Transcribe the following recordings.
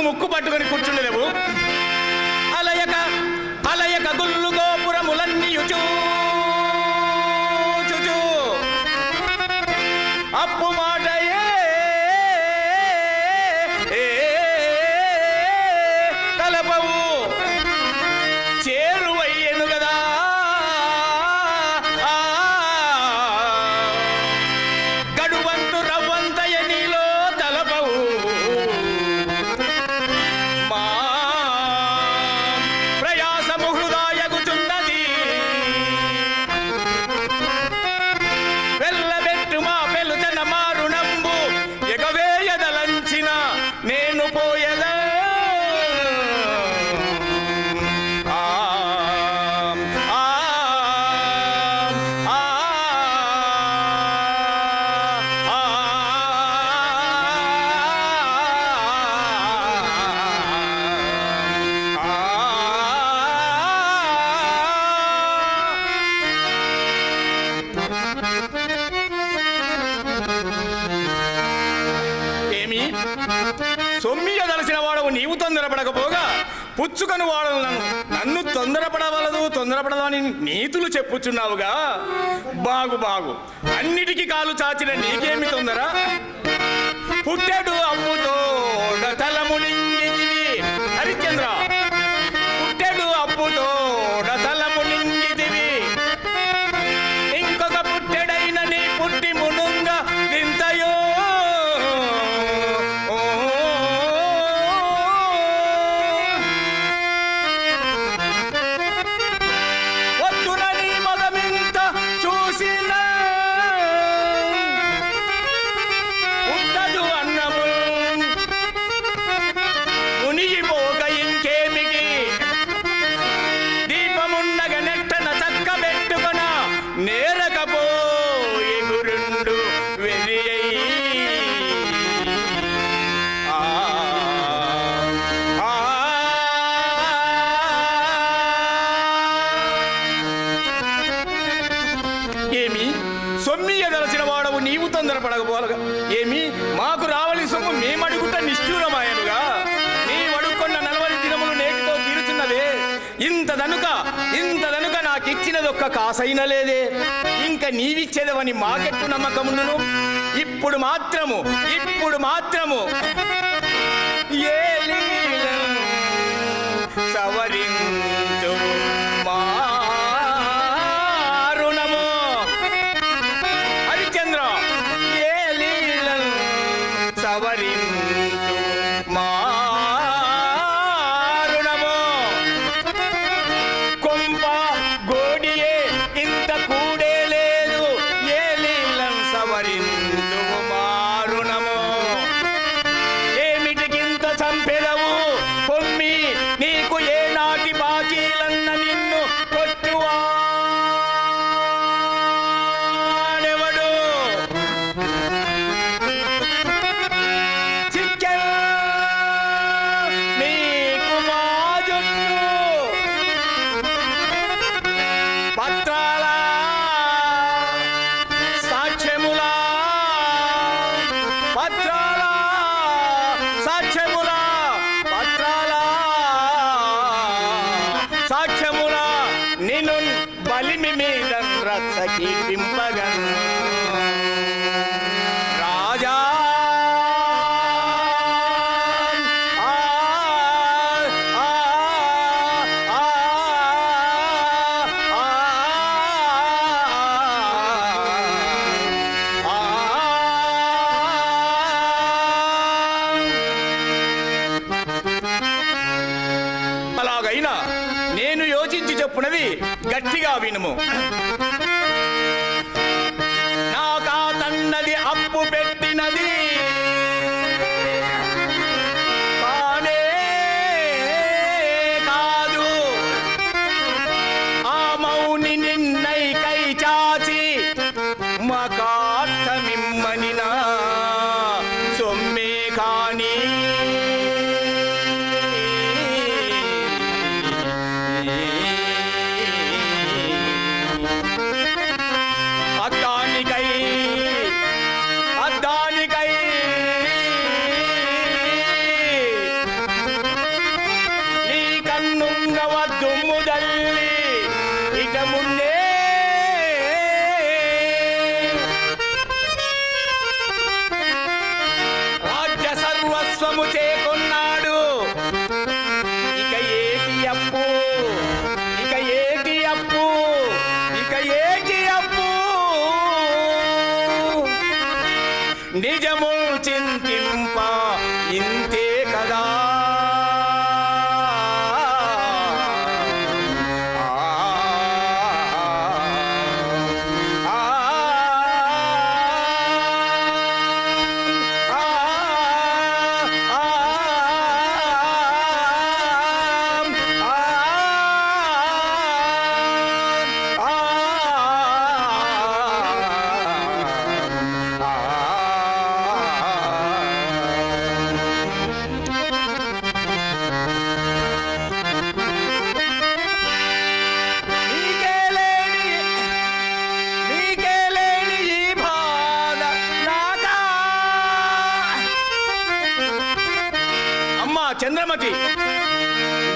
ముక్కు పట్టుకొని కూర్చుండలేవు. అలయక అలయక గుల్లు గోపురములన్నీ చుచూ అప్పు మాటయే కలపవు చేరువయ్యను గదా గడువంతు రవ్వంతయ నీలో తలపవు మా ప్రయాసము హృదయగుచున్నది వెళ్ళబెట్టు మా పెలుచన మారుణంబు ఎగవేయదలంచిన నేను పోయదా ఏమి సొమ్మియదలసిన వాడవు నీవు తొందరపడకపోగా పుచ్చుకొని వాడవు నన్ను తొందరపడదని నీతులు చెప్పుచున్నావుగా. బాగు బాగు అన్నిటికీ కాలు చాచిన నీకేమి తొందర? పుట్టెడు అప్పుతో తలమునింగితివి హరిశ్చంద్ర, పుట్టెడు అప్పుతో తలమునింగితివి ఇంకొక పుట్టెడైన నీ పుట్టి మునుంగ వింతయో నేరకపోయి గురుండు వెరియై ఏమి సొమ్మియదలసిన వాడవు నీవు తొందరపడకపోలగా ఏమి మాకు రావలి సొమ్ము మేమడుగుట నిష్ఠూరమాయనుగా నీవడుకొన్న 40 దినములు నేటితో తీరుచున్నదే. ఇంతదనుక నాకిచ్చినదొక్క కాసైన లేదే. ఇంకా నీవిచ్చేదవని మాకెట్టు నమ్మకమును. ఇప్పుడు మాత్రము ఏ లీలను సవరించు మారుణము హరిశ్చంద్ర, ఏ లీలను సవరించు మారుణము కొంప గోడియే ఇంత కూడే లేదు. ఏ లీలను సవరించు మారుణము ఏమిటికింత చంపెదవు పొమ్మి నీకు ఏ నాటి బాకీలన్న నిన్ను కొట్టువాడెవడు? చిక్కెల్ నీకు మా జుట్టు పత్రాల సాక్ష్యములా నిన్ను బలిమి మీద రక్షకి పింపగన్ రాజా అలాగైనా నేను యోచించి చెప్పునది గట్టిగా వినుము. నాకా తన్నది అప్పు పెట్టినది కానే కాదు. ఆ మౌని నిన్నై కై చాచి మకార్థమిమ్మని నా సొమ్మే కాని రుణము చేకొన్నాడు. ఇక ఏటి అప్పు, ఇక ఏటి అప్పు, ఇక ఏటి అప్పు. నిజముల్ చింతింప ఇంతే కదా. చంద్రమతి,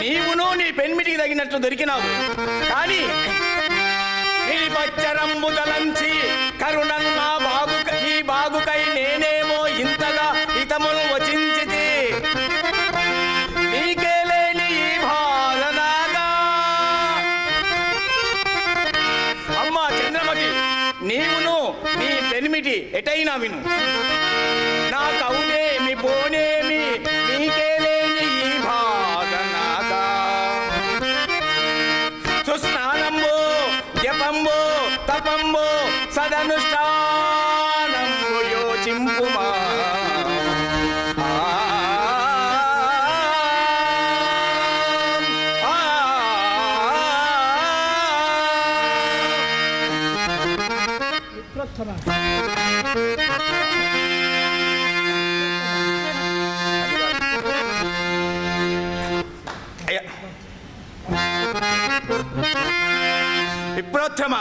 నీవును నీ పెన్మిటికి తగినట్లు దొరికినావు. కానీ నీ పచ్చరంబు తలంచి కరుణన్న ఈ బాగుకై నేనేమో ఇంతగా హితములు వచించితి. నీకే లేని ఈ బాధ నాగా. అమ్మా చంద్రమతి, నీవును నీ పెన్మిటి ఎటైనా విను. నా కవునేమి పోనేమి నీకే స్నానంబో జపంబో తపంబో సదనుష్ఠానంబో యోచింపుమా. విప్రోత్తమ,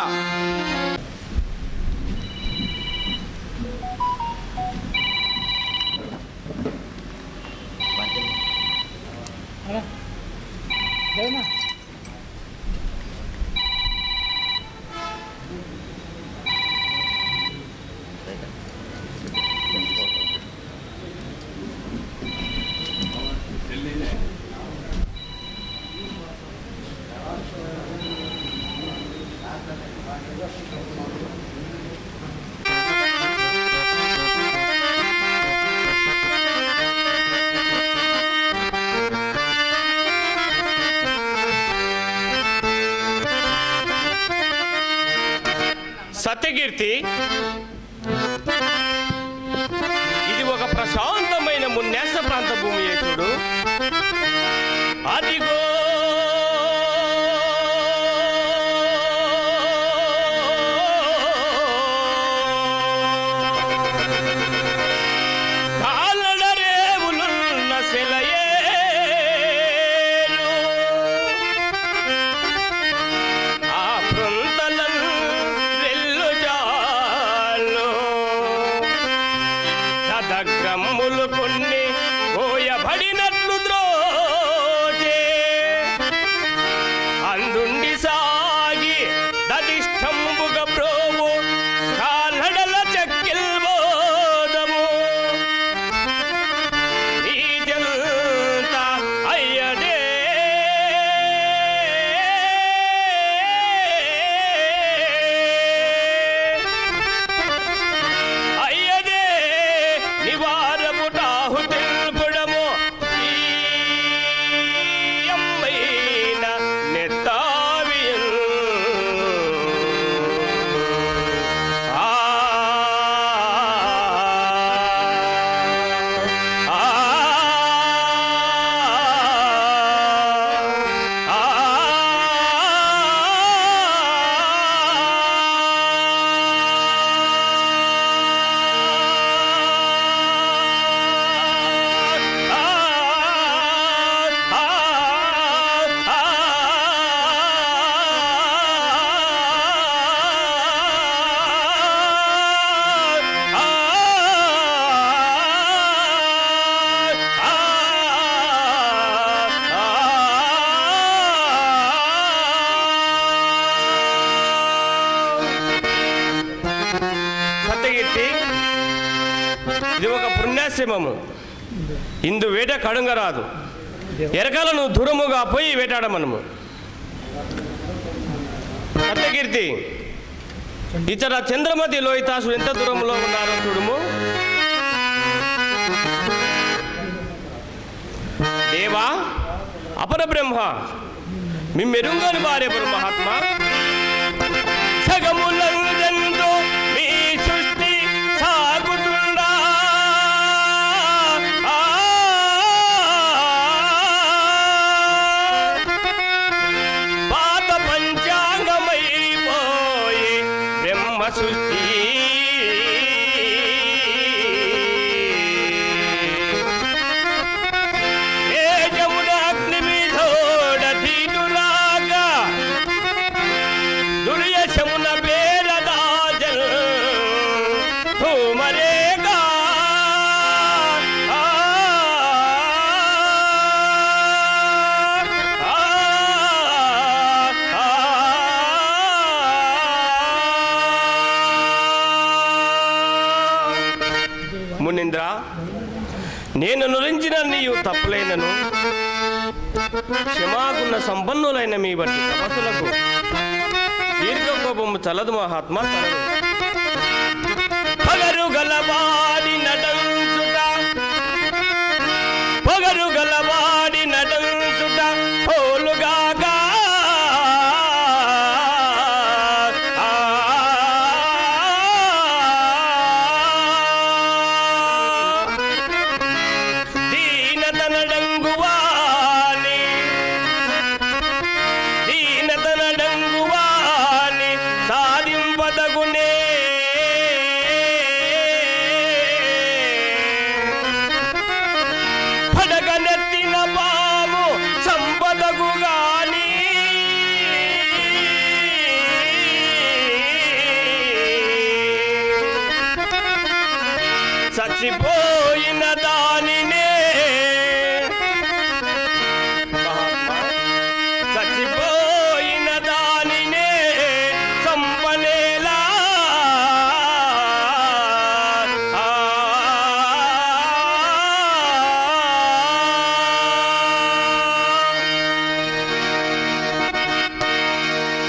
సత్యకీర్తి, ఇది ఒక ప్రశాంతమైన మున్యాస ప్రాంత భూమి. చూడు, అదిగో కాలడరేవులున్న సెలయేరు, ఆ పృంతలను గ్రమ్ములు కొన్ని పోయబడినట్లు ద్రోజే అందుండి సాగి దదిష్టంబుగ ప్రోవు కాలడల చక్కిల్బోదము. నీజంత అయ్యదే ఇది ఒక పుణ్యాశ్రమము. ఇందు వేట కడుంగరాదు. ఎరకాలను దూరముగా పోయి వేటాడమనము. సత్యకీర్తి, ఇతర చంద్రమతి లోహితాసుడు ఎంత దూరంలో ఉన్నారో చూడుము. దేవా, అపర బ్రహ్మ, మీ మెరుంగని భార్యపురు మహాత్మా. సగములందెందో మీ సృష్టి సాగుతుందా, పాత పంచాంగమైపోయి బ్రహ్మ సృష్టి. మునీంద్ర, నేను నురించిన నీవు తప్పలేనను. క్షమాగుణ సంపన్నులైన మీ బట్టి తపస్సులకు దీర్ఘకోపము చలదు మహాత్మా. పగరు గలవాడి నడంచుట, పగరు గలవాడి నడంచుట పోలుగాగా చచ్చిపోయిన దానినే చచ్చిపోయిన దానినే చంపనేలా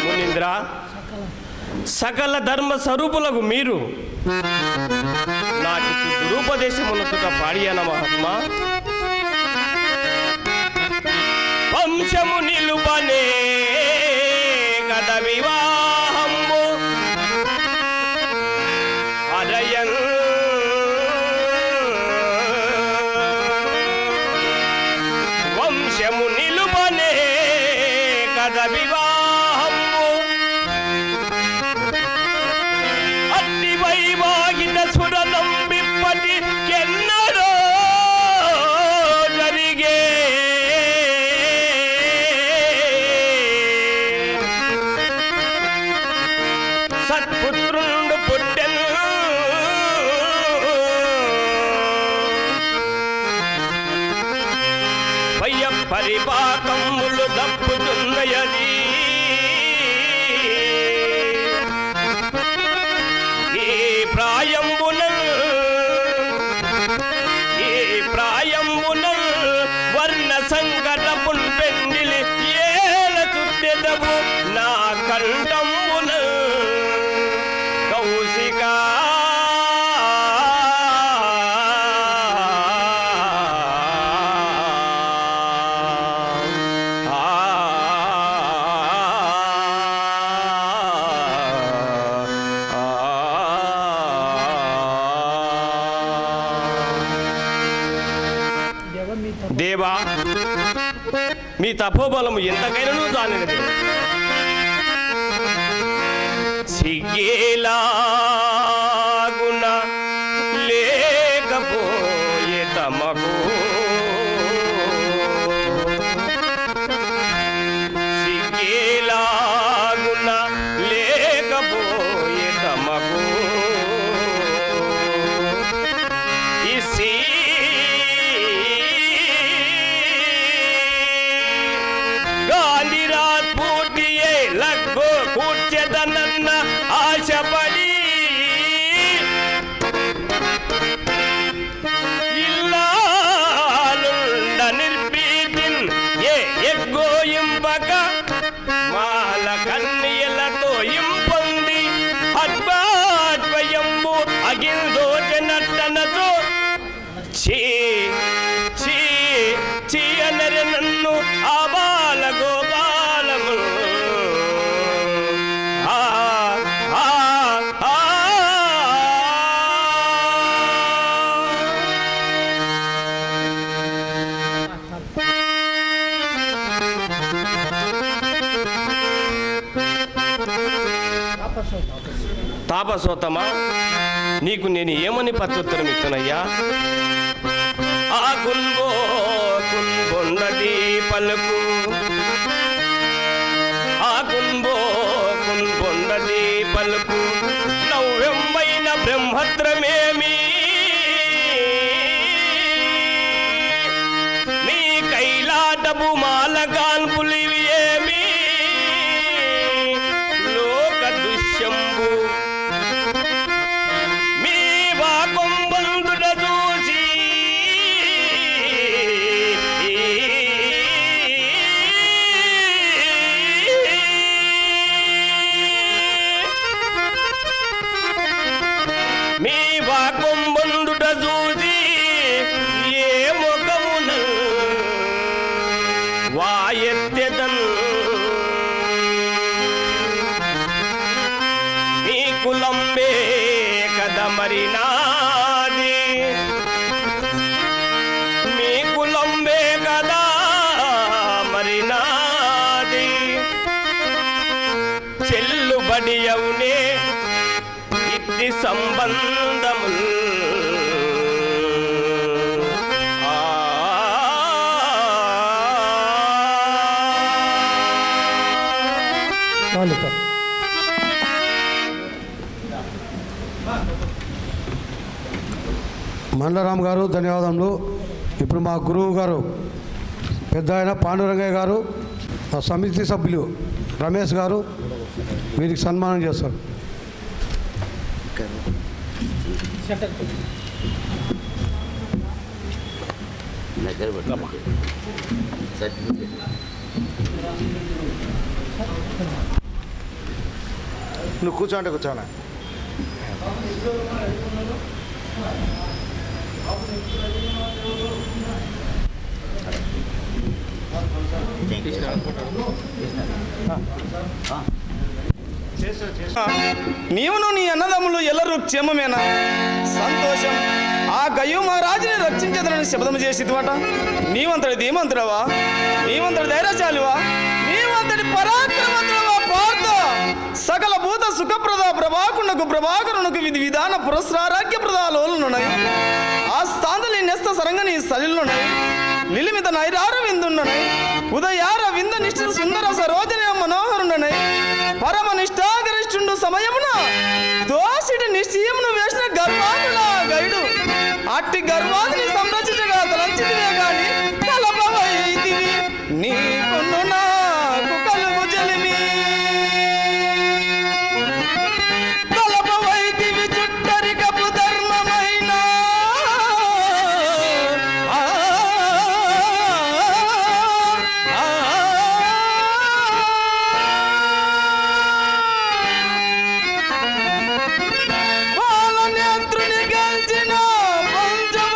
మునీంద్ర, సకల ధర్మ స్వరూపులకు మీరు నాకు దురుపదేశమునతుట పాడియన మహాత్మా. వంశము నిలుపనే గద వివాహము అరయం వంశము నిలుపనే గద వివాహము అట్టి వైవాహిత సురనం విప్పటి కెన్నడో జరిగే సత్పుత్రుండు పుట్టెను పయ్య పరిపాకములు దప్పుచున్నయది వర్ణ సంకటపున్ పెండిలి ఏల చుట్టెదవు నా కంఠంబున కౌశిక దేవా, మీ తపోబలము ఎంతకైనను దానినది. సిగ్గేలాగున లేకపోయే తమకు సిగ్గేలాగున లేకపోయే తమకు ఇసి కూర్చెదనన్న ఆశపడి ఇల్లా తాపసోత్తమా, నీకు నేను ఏమని ప్రత్యుత్తరం ఇస్తున్నయ్యా? ఆ కుంబొండది పలుకు, ఆ కుంబొండది పలుకు, నవ్వెమ్మైన బ్రహ్మత్రమేమి మీ కైలాటపు మాలగాన్పులివి ఏమి లోక దుష్యంబు మీ వాకొంబందుడ చూసి మీ వాకొంబందుడ చూసి ఏ ముఖమున వాయెత్తెదన్ మీ కులంబే కద మరి నాది, మీ కులంబే కదా మరి నాది, చెల్లుబడి అవునే ఇట్టి సంబంధముల్ మండరామ్ గారు ధన్యవాదములు. ఇప్పుడు మా గురువు గారు పెద్ద ఆయన పాండురంగయ్య గారు, మా సమితి సభ్యులు రమేష్ గారు వీరికి సన్మానం చేస్తారు. నువ్వు కూర్చోంటే కూర్చోనా. నీవును నీ అన్నదమ్ములు ఎల్లరూ క్షేమమేనా? సంతోషం. ఆ గయ్యు మహారాజుని రక్షించదనని శపథం చేసిదివట. నీవంతటి ధీమంతుడవా? నీవంతటి ధైర్యశాలివా? నీవంతటి పరాక్రమంతుడవా? పార్థ సకల భూత సుఖప్రద ప్రభాకరునకు విధి విధాన పురస్కారాగ్య ప్రదాలోనున్నాయి. ఆ స్థాంతలి నెస్త సరంగని సలిలున్నాయి. నిలిమిత నైరార విందున్నాయి. ఉదయార వింద నిష్ఠ సుందర సరోజన మనోహరున్నాయి. పరమ నిష్ఠాగరిష్ఠుండు సమయమున దోషిటి నిశ్చయమును వేసిన గర్వాదుల గైడు అట్టి గర్వాదిని సంరక్షించగా తలంచితివే గాని తలపవైతివి నీకును నాకు కలుగు జలిమి. తలపవైతివి చుట్టరికపు ధర్మమైన బాలనేత్రుని గెలిచిన పంచవ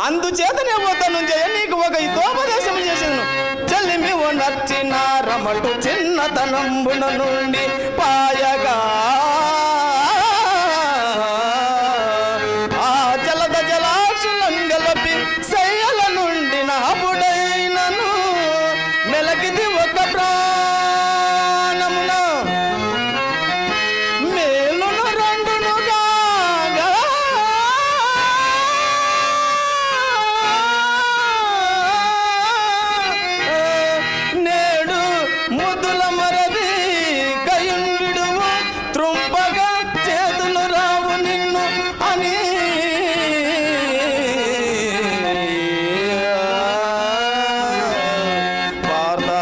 అందుచేతనే వద్దను జయ నీకు ఒక హితోపదేశం చేసేను. చెల్లిమి నచ్చిన రమటు చిన్నతనంబున నుండి పాయగా ఆ జలద జలాక్షులం గలపి శయ్యల నుండి నాపుడైనను మెలకిది ఒక ప్రాణమున మేలును రెండునుగా నేడు ముద్దుల మరది కయున్ విడువు త్రుంపగా చేతులు రావు నిన్ను అని పార్దా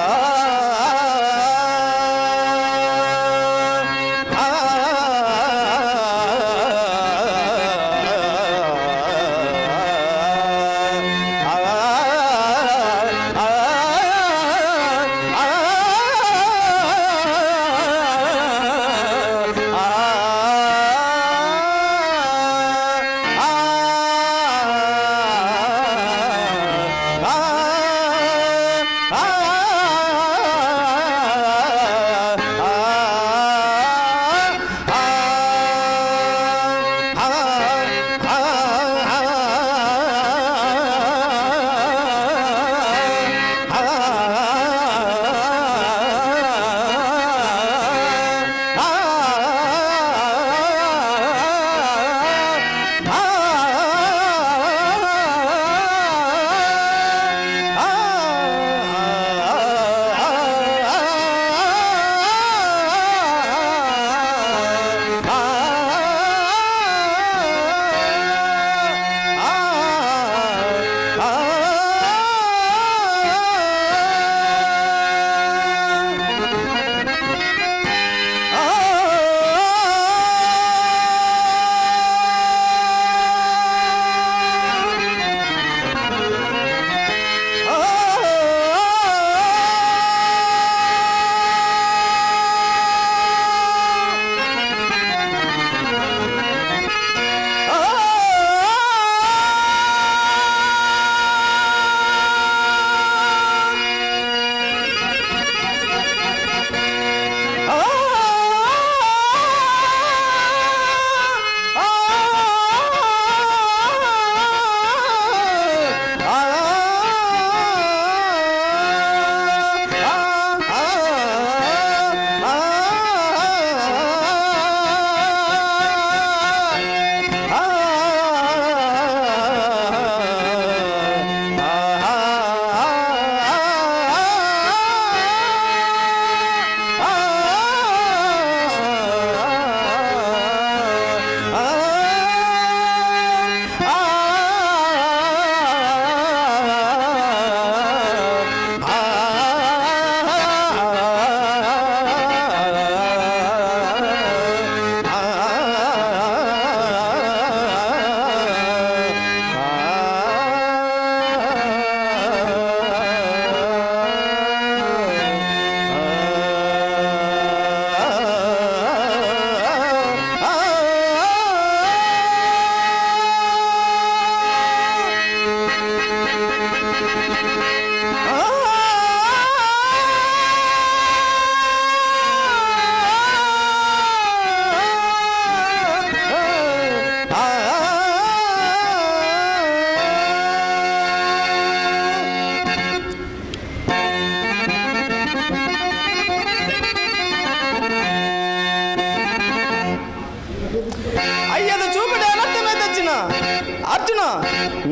అర్జున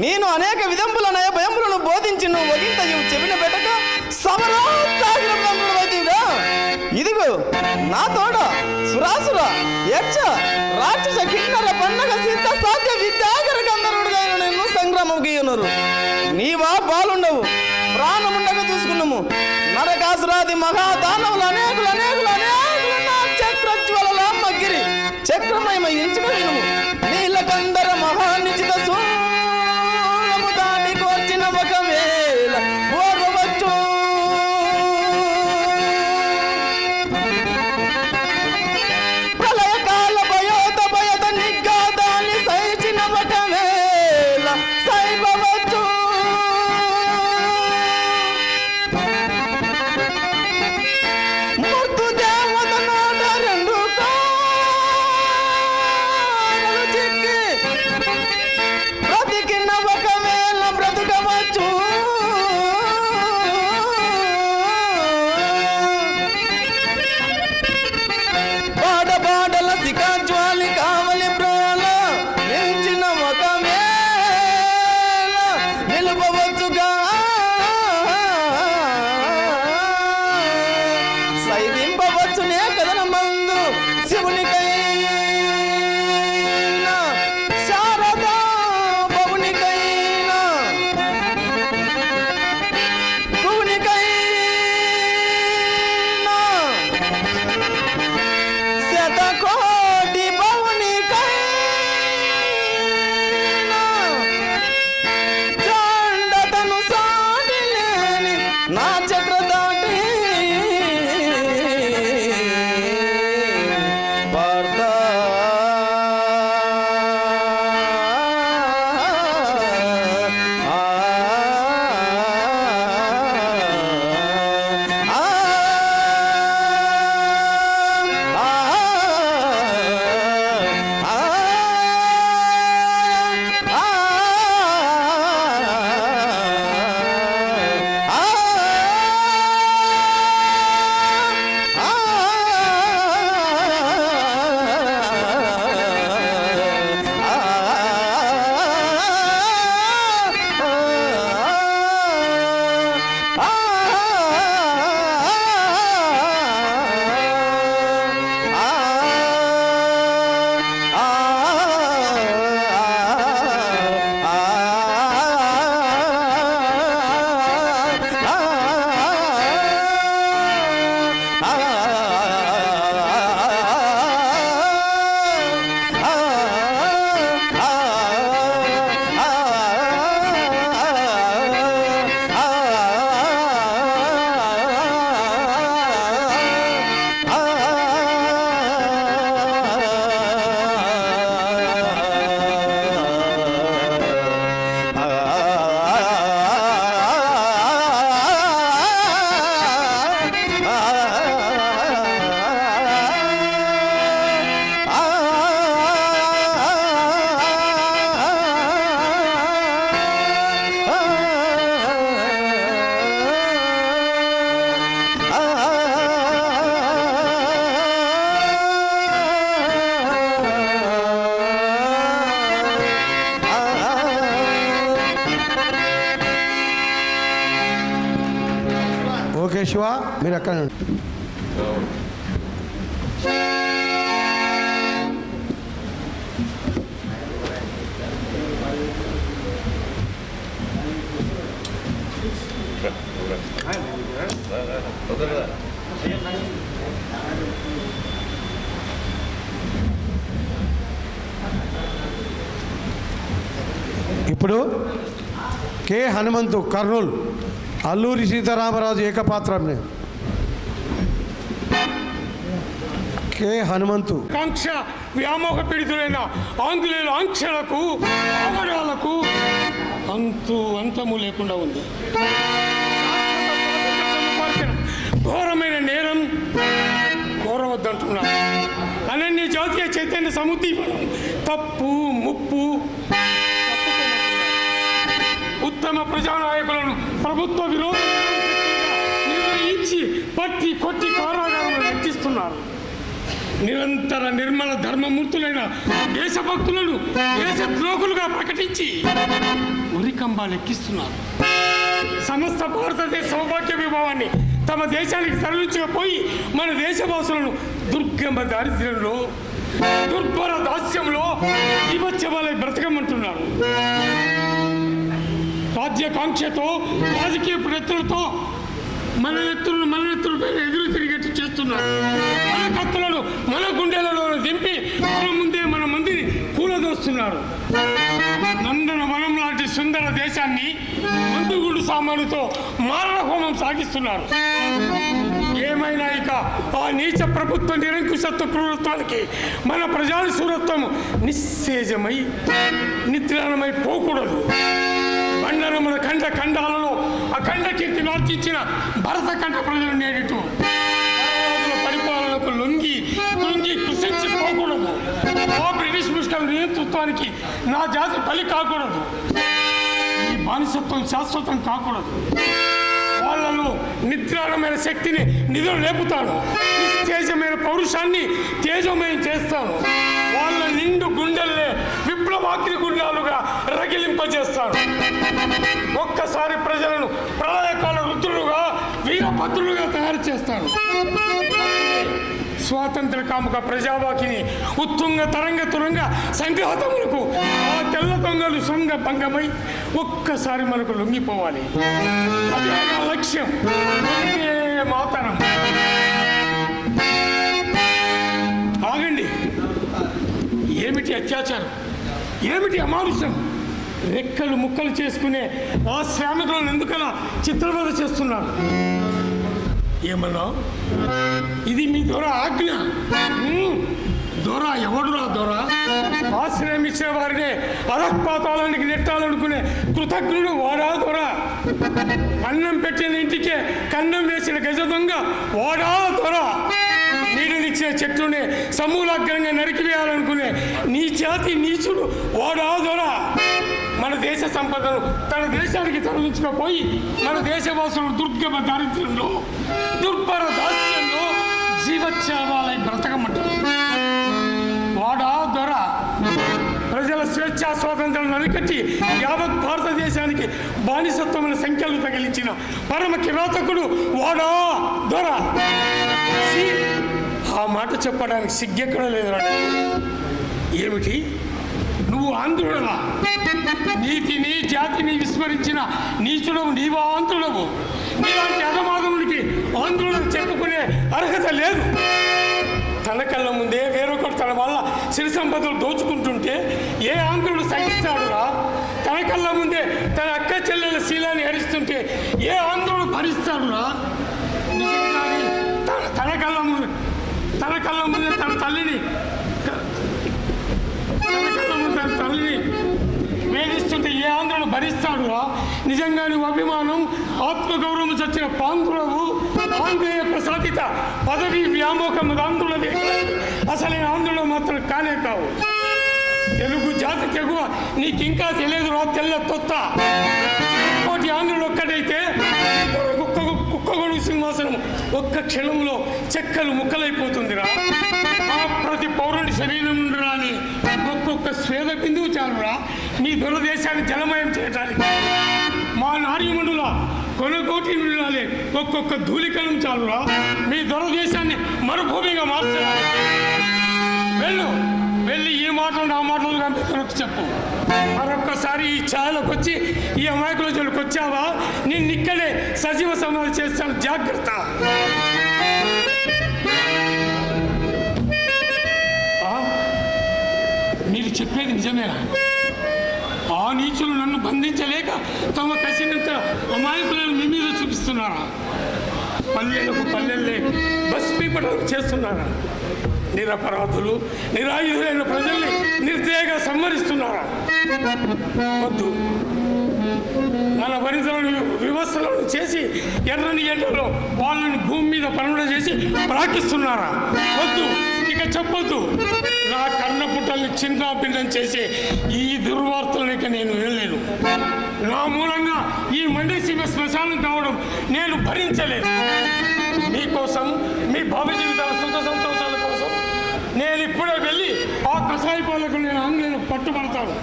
నేను అనేక విధంబులనే భయములను బోధించి నువ్వు ఒకంతయు చెవిన పెట్టక సమరోత్సాహిగా ఇదిగో నా తోడ సురాసుర యక్ష రాక్షస కిన్నర పన్నగ సిద్ధ సాధ్య విద్యాగర గంధర్వుడుగా నేను సంగ్రామం గీయనురు నీవా పాలుండవు ప్రాణముండగా చూసుకున్నాము నరకాసురాది మహాదానవులు అనేకులు అనేకులు అనేకులు నా చక్రజ్వల మగిరి చక్రమయమ ఎంచిన వినుము నీలకందర మహానిచిత సోము దాటి కోర్చిన ఒకవేళ ఓర్వవచ్చు ప్రళయకాల భయోత భయత నిగ్గాదాన్ని సైచిన ఒకవేళ సైబవచ్చు శివ మీరు ఎక్కడ ఇప్పుడు కె హనుమంతు కర్నూలు అల్లూరి సీతారామరాజు ఏకపాత్రని కె హనుమంతు కాంక్ష వ్యామోహ పీడితులైన ఆంగ్లేయుల ఆంక్షలకు ఆవరాలకు అంతము లేకుండా ఉంది. ఘోరమైన నేరం కోరవద్దంటున్నా. అనన్య జాతీయ చైతన్య సముద్దీపనం తప్పు ముప్పు. ఉత్తమ ప్రజానాయకులను ప్రభుత్వ విరోధులుగా నిర్ణయించి పట్టి కొట్టి కారాగారంలో రక్షిస్తున్నారు. నిరంతర నిర్మల ధర్మమూర్తులైన దేశభక్తులను దేశద్రోహులుగా ప్రకటించి ఉరికంబాలు ఎక్కిస్తున్నారు. సమస్త భారతదేశ సౌభాగ్య విభావాన్ని తమ దేశానికి తరలించకపోయి మన దేశవాసులను దుర్గమ దారిద్ర్యంలో దుర్భర దాస్యంలో జీవోత్సవాలై బ్రతకమంటున్నారు. రాజ్యకాంక్షతో రాజకీయ ప్రయత్నాలతో మన నెత్తులపై ఎదురు తిరిగేట్టు చేస్తున్నారు. మన కత్తులను మన గుండెలలో దింపి మన ముందే మన మందిని కూలదోస్తున్నారు. నందన వనం లాంటి సుందర దేశాన్ని మందుగుండు సామానుతో మారణ హోమం సాగిస్తున్నారు. ఏమైనా ఇక ఆ నీచ ప్రభుత్వ నిరంకుశత్వ క్రూరత్వానికి మన ప్రజల సూరత్వం నిశ్చేజమై నిద్రాణమై పోకూడదు. బండరముల ఖండాలలో అఖండ కీర్తిని ఆర్జించిన భరతఖండ ప్రజలు నేడిటు పరిపాలనకు లొంగి కృషించి పోకూడదు. ఆ బ్రిటిష్ ముస్లిం నియంతృత్వానికి నా జాతి బలి కాకూడదు. ఈ బానిసత్వం శాశ్వతం కాకూడదు. వాళ్ళలో నిద్రాణమైన శక్తిని నిధులు లేపుతాను. నిస్తేజమైన పౌరుషాన్ని తేజమయం చేస్తాను. వాళ్ళ నిండు గుండెల్లే విప్లవాగ్ని గుండాలుగా రగిలింపజేస్తాను. ఒక్కసారి ప్రజలను ప్రళయకాల రుద్రులుగా వీరభద్రులుగా తయారు చేస్తాను. స్వాతంత్ర కాముక ప్రజావాకిని ఉత్తుంగ తరంగ తురంగ సంఘాతములకు ఆ తెల్ల దొంగలు సొంగ భంగమై ఒక్కసారి మనకు లొంగిపోవాలి. అది నా లక్ష్యం. మాతరం. ఆగండి. ఏమిటి అత్యాచారం, ఏమిటి అమానుషం? రెక్కలు ముక్కలు చేసుకునే ఆ శ్రామికులను ఎందుకలా చిత్రవద చేస్తున్నారు? ఏమన్నా ఇది మీ దొర ఆజ్ఞ? దొర ఎవడురా దొర? ఆశ్రయం ఇచ్చిన వారినే అరక్పాతాలానికి నెట్టాలనుకునే కృతజ్ఞుడు వాడా దొర? అన్నం పెట్టిన ఇంటికే కన్నం వేసిన గజ దొంగ వాడా దొర? నీడనిచ్చే చెట్లునే సమూలాగ్రంగా నరికివేయాలనుకునే నీ జాతి నీచుడు వాడా దొర? మన దేశ సంపదను తన దేశానికి తరలించకపోయి మన దేశవాసులు దుర్గమ దారిద్ర్యంలో దుర్భర దాస్యంలో జీవోత్సవాలై బ్రతకమంటారు. వాడా దొర? ప్రజల స్వేచ్ఛా స్వాతంత్రాలను అరికట్టి యావత్ భారతదేశానికి బానిసత్వమైన సంఖ్యలు తగిలించిన పరమ కిరాతకుడు వాడా దొర? ఆ మాట చెప్పడానికి సిగ్గెక్కడ లేదు. ఏమిటి నువ్వు ఆంధ్రుడవా? నీతిని జాతిని విస్మరించిన నీచుడవు నీవా ఆంధ్రుడవు? నీలాంటి అధమాధమునికి ఆంధ్రులను చెప్పుకునే అర్హత లేదు. తన కళ్ళ ముందే వేరొకరు తన వల్ల సిరి సంపదలు దోచుకుంటుంటే ఏ ఆంధ్రుడు సహిస్తాడురా? తన కళ్ళ ముందే తన అక్క చెల్లెల శీలాన్ని హరిస్తుంటే ఏ ఆంధ్రుడు భరిస్తాడురా? తన కళ్ళ ముందే తన తల్లిని వేధిస్తుంటే ఏ ఆంధ్రుడు భరిస్తాడురా? నిజంగా నువ్వు అభిమానం ఆత్మగౌరవం చచ్చిన పాంధ్రుడవు. ఆంధ్రేయ ప్రసాదిత పదవి వ్యామోహం ఆంధ్రులదే. అసలైన ఆంధ్రులు మాత్రం కానే కావు. తెలుగు జాతి తెగువ నీకింకా తెలియదురా తెల్ల తొత్త. కోటి ఆంధ్రులు ఒక్కడైతే కుక్కగొడుగు సింహాసనం ఒక్క క్షణంలో చెక్కలు ముక్కలైపోతుందిరా. ప్రతి పౌరుని శరీరం రాని ఒక్కొక్క స్వేద బిందువు చాలురా మీ దురదేశాన్ని జలమయం చేయడానికి. మా నార్యమునుల కొనకోటి నుండి ఒక్కొక్క ధూళికణం చాలురా మీ దొరదేశాన్ని మరుభూమిగా మార్చాలి. వెళ్ళి ఈ మాటలు ఆ మాటలు కంపెనీకి చెప్పు. మరొక్కసారి ఈ ఛాయలోకి వచ్చి ఈ అమాయకుల జోలికి వచ్చావా నేను ఇక్కడే సజీవ సమాధి చేస్తాను, జాగ్రత్త. మీరు చెప్పేది నిజమేనా? ఆ నీచులు నన్ను బంధించలేక తమ కసినంత అమాయకులను మీ మీద చూపిస్తున్నారా? పల్లెలకు పల్లెల్లే భస్మీపటం చేస్తున్నారా? నిరపరాధులు నిరాయుధులైన ప్రజల్ని నిర్దయగా సంహరిస్తున్నారా? వద్దు. తన వనితలను వివస్థలను చేసి ఎర్రని ఎండలో వాళ్ళని భూమి మీద పనులు చేసి ప్రాకిస్తున్నారా? వద్దు. ఇక చెప్పొద్దు. నా కన్న పుట్టల్ని చిన్నాభిన్నం చేసి ఈ దుర్వార్తలకి నేను వెళ్ళలేను. నా మూలంగా ఈ మండేసీమ శ్మశానం కావడం నేను భరించలేను. మీకోసం మీ భావి జీవితాల సుఖ సంతోషాల కోసం నేను ఇప్పుడే వెళ్ళి ఆ కషాయ పాలకు నేను ఆంగ్లేయులకు పట్టుబడతాను.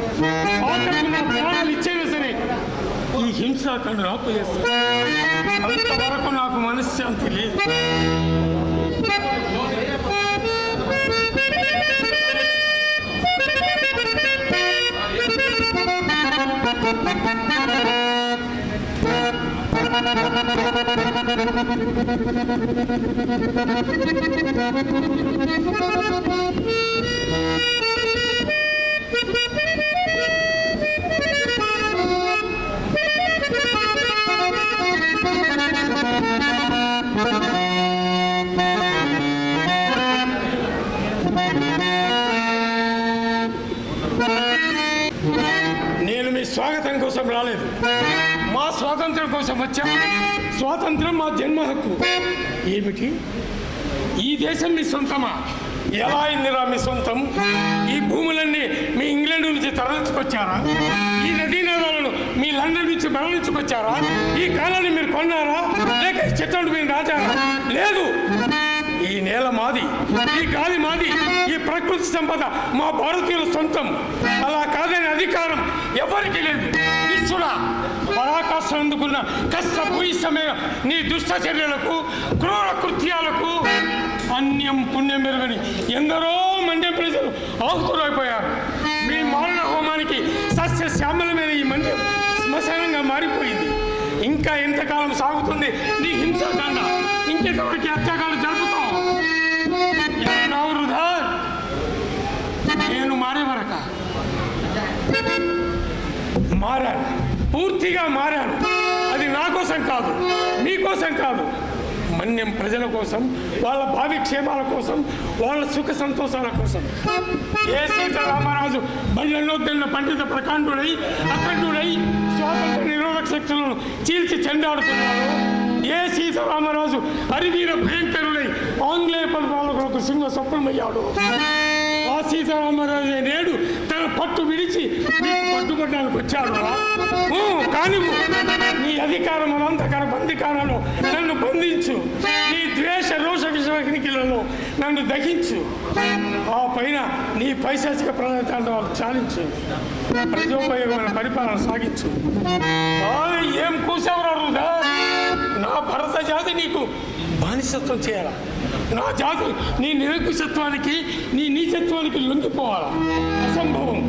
ఆఖరికి నా ప్రాణాలు ఇచ్చేవి సరే ఈ హింసాకాండ ఆపుచేస్తాను. అంతవరకు నాకు మనశ్శాంతి లేదు. నేను మీ స్వాగతం కోసం రాలేదు, మా స్వాతంత్రం కోసం వచ్చాను. స్వాతంత్రం మా జన్మ హక్కు. ఏమిటి? ఈ దేశం మీ సొంతమా? ఎలా అయిందిరా మీ సొంతం? ఈ భూములన్నీ మీ ఇంగ్లాండ్ నుంచి తరలించుకొచ్చారా? ఈ నదీ నదాలను మీ లండన్ నుంచి మరలించుకొచ్చారా? ఈ కాలాన్ని మీరు కొన్నారా లేక చెట్లను మీరు రాచారా? లేదు. ఈ నేల మాది, ఈ గాలి మాది, ఈ ప్రకృతి సంపద మా భారతీయుల సొంతం. అలా కాదని అధికారం ఎవరికి లేదు. ఈశ్వరా, పరాకాశం అందుకున్న కష్ట భూయిష్టమైన నీ దుష్ట చర్యలకు క్రూర కృత్యాలకు అన్యం పుణ్యం మెరుగని ఎందరో మండ్యం ప్రజలు ఆహుతులైపోయారు. మీ మారణ హోమానికి సస్య శ్యామలమైన ఈ మండ్యం శ్మశానంగా మారిపోయింది. ఇంకా ఎంతకాలం సాగుతుంది నీ హింసాకాండ? ఇంకెంతవరకు అత్యాకాలు జరుపుతావు? వృధా. నేను మారే వరక మారాను, పూర్తిగా మారాను. అది నా కోసం కాదు, మీకోసం కాదు, మన్యం ప్రజల కోసం, వాళ్ళ భావి క్షేమాల కోసం, వాళ్ళ సుఖ సంతోషాల కోసం. ఏ సీతారామరాజు బళ్ళలో తిన్న పండిత ప్రకాండుడై అఖండుడై స్వాతంత్ర నిరోధక శక్తులను చీల్చి చెండాడుతున్నాడు, ఏ సీతారామరాజు అరివీర భయంకరుడై ఆంగ్లేయ పరిపాలకులకు సింహ స్వప్నమయ్యాడు, ఆ సీతారామరాజు నేడు తన పట్టు విడిచి పట్టుబడ్డానికి వచ్చాడు. కానీ నీ అధికారం అంధకార బంధికారంలో నన్ను బంధించు, నీ ద్వేష రోష విషవగ్నికిలలో నన్ను దహించు, ఆ పైన నీ పైశాచిక ప్రజాతాండవాలు చాలించు, ప్రజోపయోగమైన పరిపాలన సాగించు. ఏం కూసావరా వృధా? నా భరత జాతి నీకు బానిసత్వం చేయాలా? నా జాతి నీ నిరంకుశత్వానికి నీ నీచత్వానికి లొంగిపోవాలా? అసంభవం.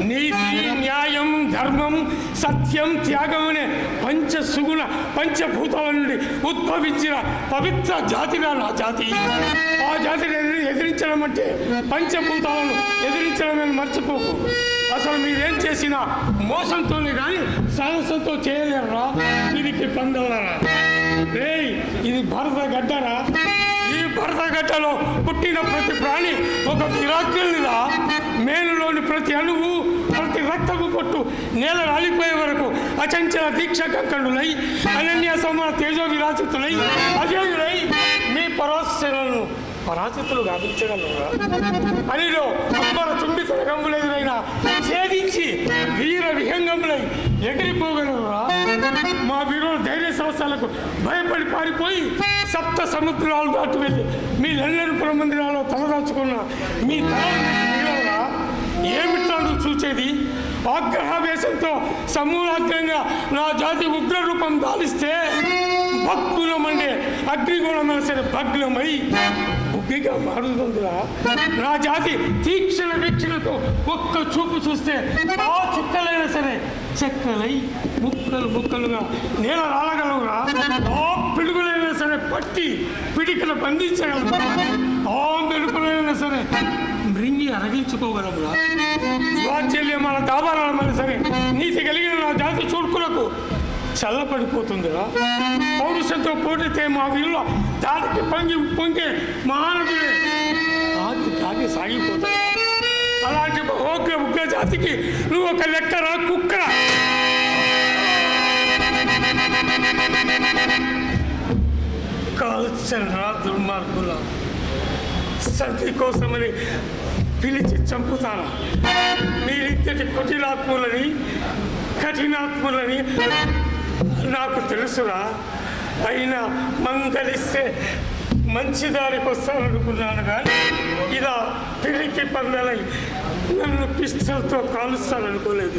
నీతి, న్యాయం, ధర్మం, సత్యం, త్యాగం అనే పంచసుగుణ పంచభూతాల నుండి ఉద్భవించిన పవిత్ర జాతిగా నా జాతి. ఆ జాతిని ఎదిరించడం అంటే పంచభూతాలను ఎదిరించడం మర్చిపోకు. అసలు మీరేం చేసినా మోసంతోనే కానీ సాహసంతో చేయలేరురా. దీనికి పందలరా రే, ఇది భరత గడ్డరా. ఈ భరత గడ్డలో పుట్టిన ప్రతి ప్రాణి ఒక విరాగ్యునిదా. మేలులోని ప్రతి అణువు, ప్రతి రక్తపు పొట్టు నేల రాలిపోయే వరకు అచంచల దీక్ష కంకణులై అనన్య సమాన తేజో విరాజితులై అజయులై మీ పరాశలను పరాచితులు గావించగలరా. అనిలో అమ్మర చుంబిత రగంబులైన ఛేదించి వీర విహంగములై ఎగిరిపోగలరా. మా వీరుల ధైర్య సాహసాలకు భయపడి పారిపోయి సప్త సముద్రాలు దాటి వెళ్ళి మీ లండన్ పురమందిరాల్లో తలదాచుకున్న మీ తల ఏమిట్లాడు చూచేది? ఆగ్రహావేశంతో సమూలాగ్రంగా నా జాతి ఉగ్ర రూపం దాలిస్తే భగ్గుల మండే అగ్నిగోళమైన సరే భగ్నమై ఉగ్గిగా మారుతుందిరా. నా జాతి తీక్షణ వీక్షణతో ఒక్క చూపు చూస్తే ఆ చుక్కలైనా సరే చెక్కలై ముక్కలు ముక్కలుగా నేల రాలగలవురా. ఆ పిడుగులైనా సరే పట్టి పిడికలు బంధించగలరా. ఆ మెరుపులైనా సరే మృంగి అరగించుకోగలమురా. స్వాచల్యమైన దాబారాలమైన సరే నీతి కలిగిన నా జాతి చూడుకులకు చల్లపడిపోతుందిరా. పౌరుషంతో పోటీతే మా వీళ్ళు దానికి పొంగే మహానదులే తాగి సాగిపోతాయి. అలాంటి ఓగ్ర ఉగ్ర జాతికి నువ్వు ఒక లెక్కరా కుక్కర. కాల్చండ్రా దుర్మార్గుల. సతి కోసమని పిలిచి చంపుతారా? మీరింతటి కుటిలాత్ములని కఠినాత్ములని నాకు తెలుసురా. అయినా మంగలిస్తే మంచి దారికి వస్తాననుకున్నాను కానీ ఇలా పిరికి పందలై నన్ను పిస్టల్తో కాలుస్తాననుకోలేదు.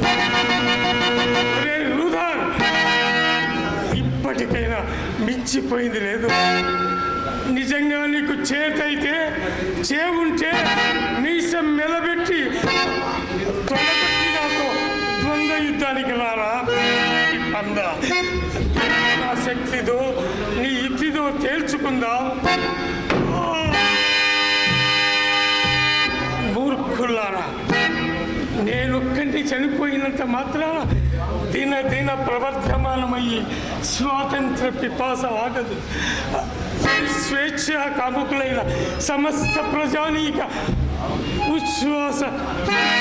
ఇప్పటికైనా మించిపోయింది లేదు. నిజంగా నీకు చేతైతే చేవుంటే మీసం మెలబెట్టి తొలగొట్టి నాతో ద్వంద్వ యుద్ధానికి రారా. పంద నా శక్తిదో నీ యుక్తిదో తేల్చుకుందాం. మూర్ఖులారా, నేనొక్కటి చనిపోయినంత మాత్రాన దిన ప్రవర్ధమానమయ్యి స్వాతంత్ర పిపాస ఆగదు. స్వేచ్ఛా కాముకులైన సమస్త ప్రజానీక ఉచ్ఛ్వాసలతో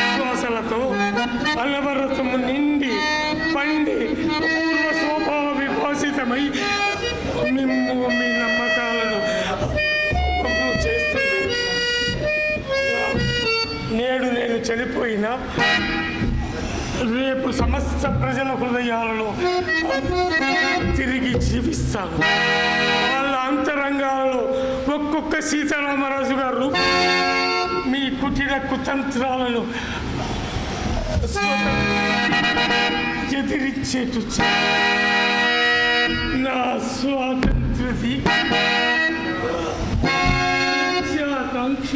అలవరతము నిండి పండి పూర్వ స్వభావ విభాసితమై మిమ్ము మీ నమ్మకాలను చేస్తుంది. నేడు నేను చనిపోయినా రేపు సమస్త ప్రజల హృదయాలలో తిరిగి జీవిస్తాను. వాళ్ళ అంతరంగాలలో ఒక్కొక్క సీతారామరాజు గారు మీ కుటిల కుతంత్రాలను ఎదిరించేటు నా స్వాతంత్ర ఆకాంక్ష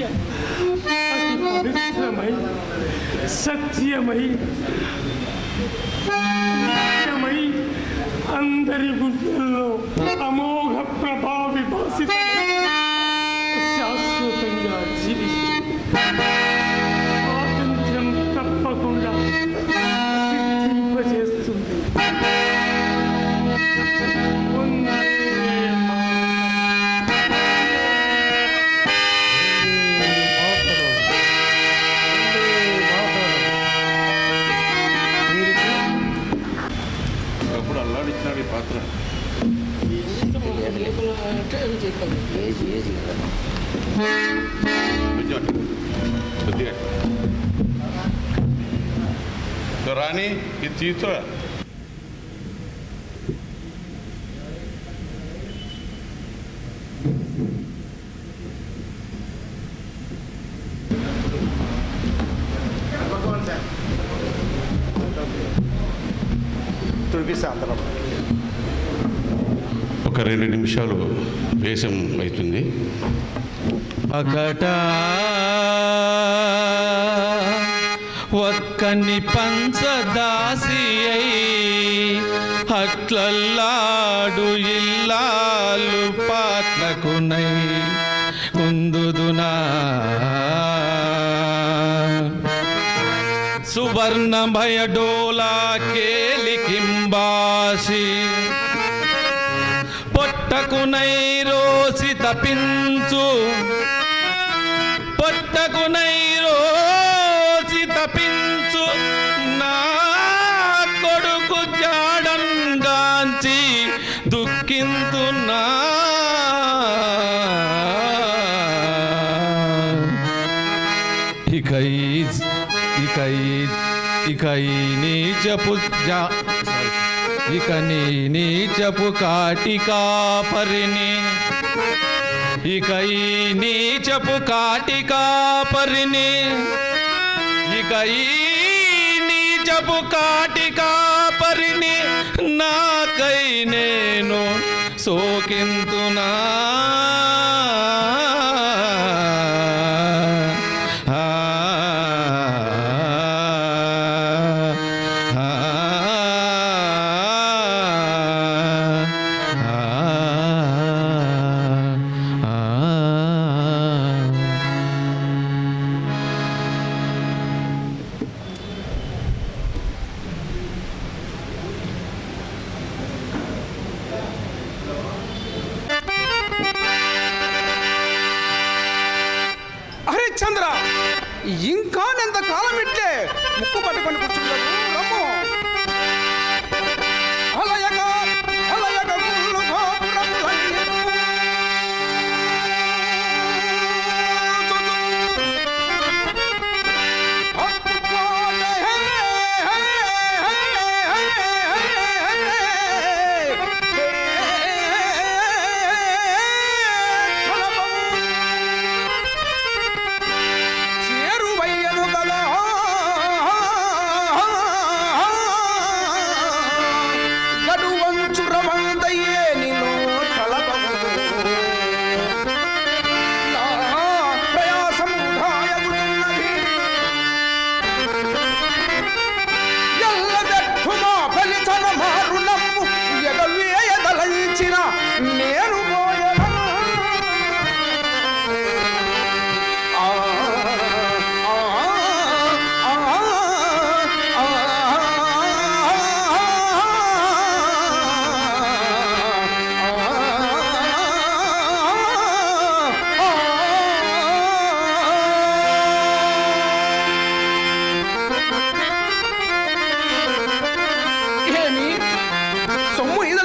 అతి పవిత్రమై సత్యమై నిత్యమై అందరి గుండెల్లో అమోఘ ప్రభావ విభాసిత శాశ్వతంగా జీవిస్తుంది. స్వాతంత్ర్యం తప్పకుండా సిద్ధింపజేస్తుంది. పాత్ర రాణి ఇది తీసుకో. చూపిస్తా అంతలో ఒక 2 నిమిషాలు వేషం అవుతుంది. అకట ఒక్కని పంచదాసి అయి అట్లల్లాడు ఇల్లాలు పాత్రకునై కుందుదునా సువర్ణభయ డోలా కేలికింబాసి పొట్టకునై రోసి తపించు పొట్టకునై రోసి తపించు నా కొడుకు జాడంగాంచి దుఃఖింతున్నా ఇక నీచపు కాటికాపరిని ఇక ఈ నీచపు కాటికాపరిని ఇక ఈ నీచపు కాటికా పరిని నాకై నేను సోకింతునా హరిశ్చంద్ర, ఇంకా ఎంత కాలం ఇట్లే ముక్కు పట్టుకొని కూర్చుంటావు? రమ్ము. అలయగా అలయగా గుళ్ళు గోపురములన్నీ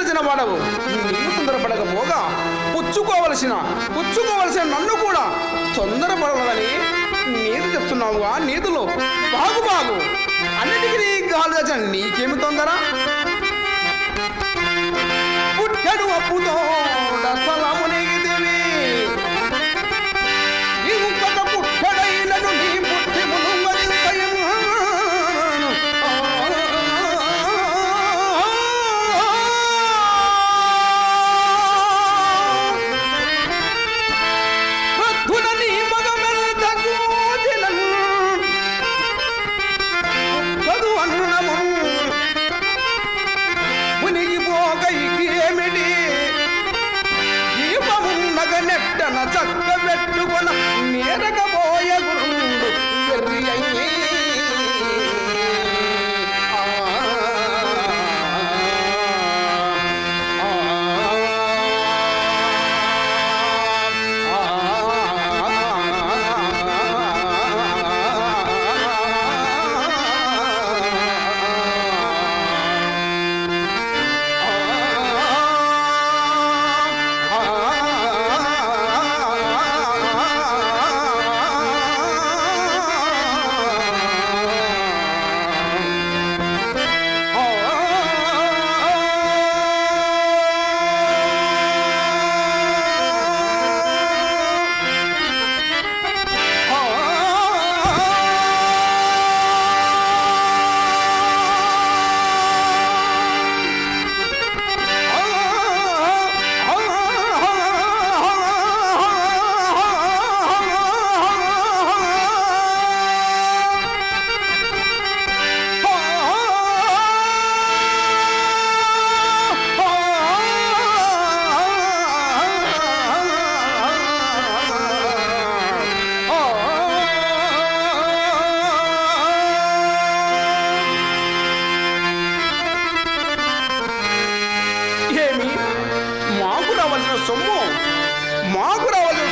నేను వాడవు. నీవు తొందరపడకపోగా పుచ్చుకోవలసిన నన్ను కూడా తొందరపడవదని నీతి చెప్తున్నావుగా. నీతులు బాగు అన్నిటికీ నీ గాలు దాచిన నీకేమి తొందర? పుట్టడు అప్పుతో తలమునిగిదివి ఇంకొక పుట్టడైనను నీ పుట్టి మునుమరింతయం నెట్టన చక్క పెట్టుకొన నేరకపోయ గురుండు వెర్రి అయ్యి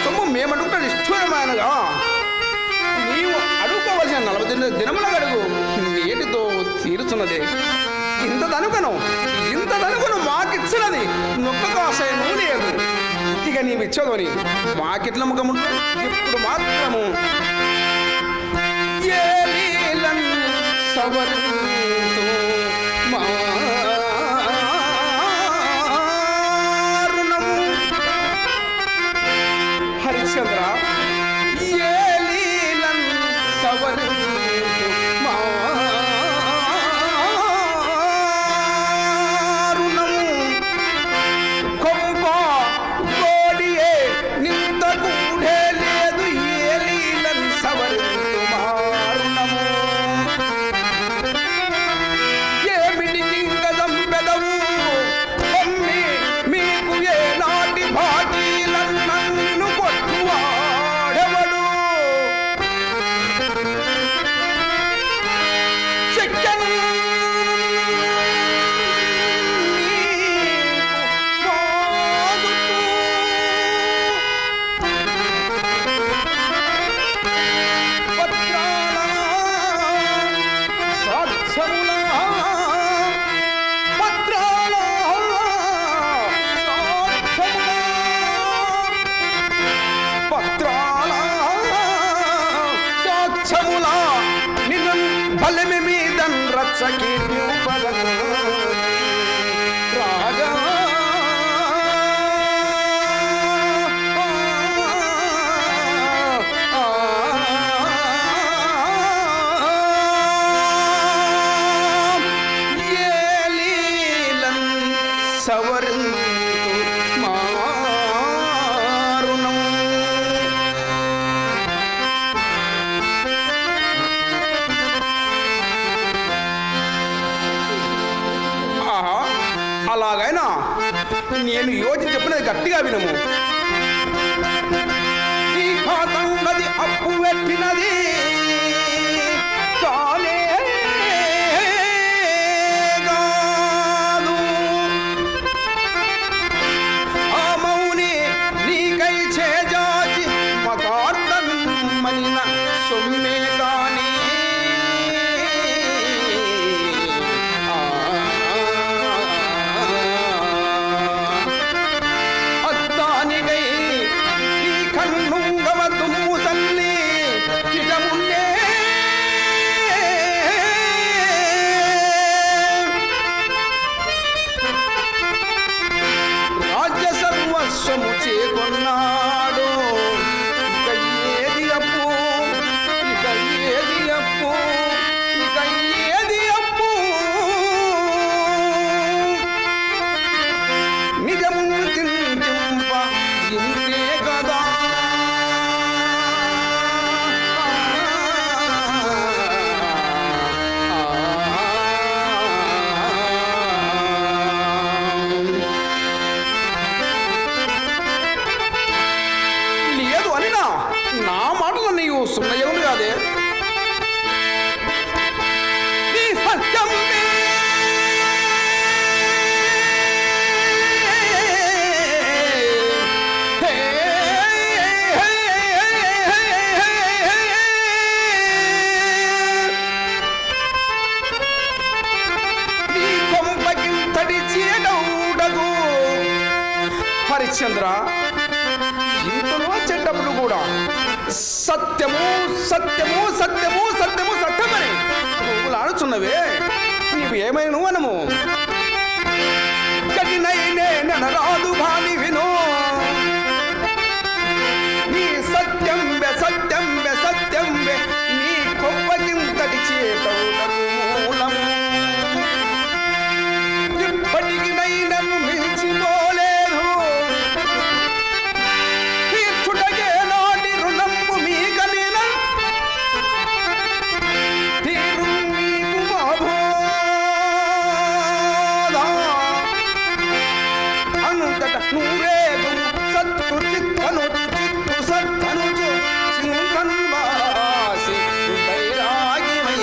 సొమ్ము మేమడుగుట నిష్ఠూరమైనగా నీవు అడుగుకోవలసిన 40 దినముల గడుగు నేటితో తీరుచున్నదే. ఇంతదనుకను మాకిచ్చినది నొక్క కాసైనూ లేదు. ఇక నీవిచ్చదని మాకిట్ల ముఖముంటు ఇప్పుడు మాత్రము ఏలీలన్ సవరింతు హరిశ్చంద్ర ఏలీలన్ సవరింతు నిన్ను బలమి మీదన్ రచ్చకి రాజా సవరింతు మారుణం. ఆహా, అలాగైనా నేను యోచి చెప్పినది గట్టిగా వినము. ఈ ఖాతంగది అప్పు పెట్టినది కానే సొమ్మే కాని అత్తానికై ఈ కన్నుంగవ దుమ్ము తల్లి ఇటమున్నే రాజ్య సర్వస్వము చేకొన్నాడు. నిజమును చింతింప ఇంతే కదా. లేదు అనినా నా మాటలు నీవు సున్నయ్యవును కాదే. నీ సత్యం హరిశ్చంద్ర, ఇంతలో చెడ్డప్పుడు కూడా సత్యము సత్యము సత్యము సత్యము సత్యమని నువ్వులు ఆడుచున్నవే. నీవు ఏమైనా అనము కఠినైనే రాదు భాని విను. నీ సత్యం బె సత్యం బె సత్యం బె నీ కొవ్వకింతటి చేతవులకు మూలము. ఇప్పటికి నైనను మించిపోలేదు తీర్చుటగే నాటి రుణము మీకలిన తీరు మీకు మాబోధ అంతట నూరేగు సత్తు చిత్తనుచు చిత్తు సత్తనుచు సింహన్వాసి బైరాగివై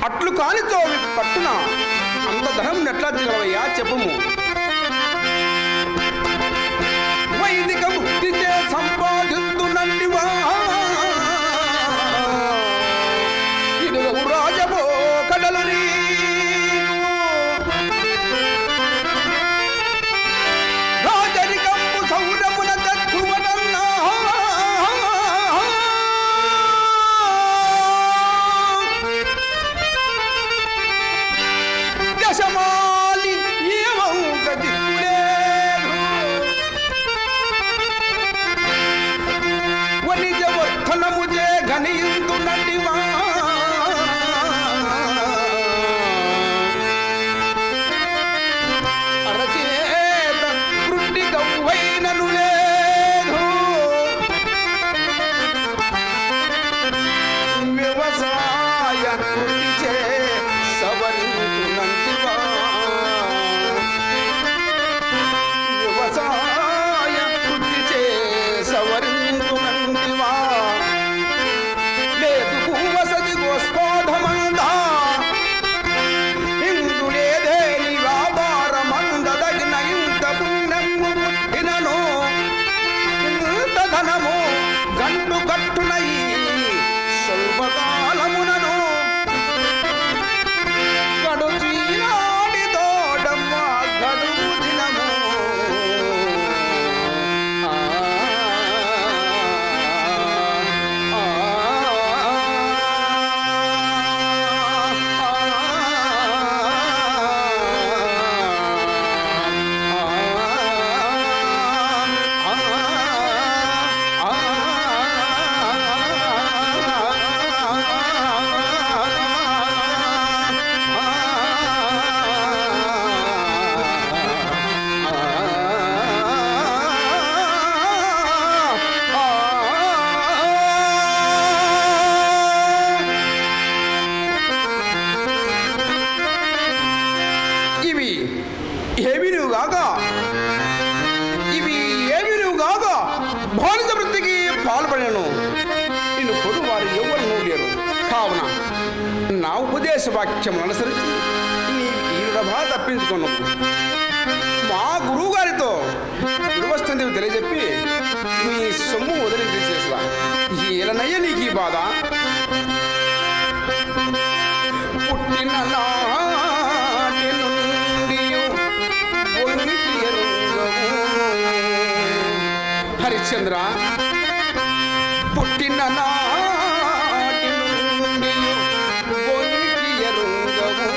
అట్లు కానిచో పట్టున అంత ధనం నెట్లా దిగవయ్యా చెప్పుము. వైదిక ముక్తిచే సంపాదించునండివా ఇడుగు రాజభో కడలు రాజరికంపు సౌరమున దత్తువనన్నా దశమాలి ఏమం గదిలేదు వనిజవర్ధనముజే ఘనియుందు నండివా అరచేత వృద్ధి గవ్వైనను లేదు వ్యవసాయ కృషిచే సవరించు నందివా ఇవి ఏమి నువ్వు గాక బానిస వృత్తికి పాల్పడాను. నిన్ను కొడు వారు ఎవరు లేరు. కావున నా ఉపదేశ వాక్యం అనుసరించి నీ ఈరుడభా తప్పించుకున్నావు. మా గురువు గారితో గురువస్తుంది తెలియజెప్పి నీ సొమ్ము వదిలించి చేసా. ఏలనయ్య నీకు ఈ బాధ? పుట్టిన నాటి నుండి ఒలికి ఎరుగవు. హరిశ్చంద్ర, పుట్టిన నాటి నుండి ఒలికి ఎరుగవు.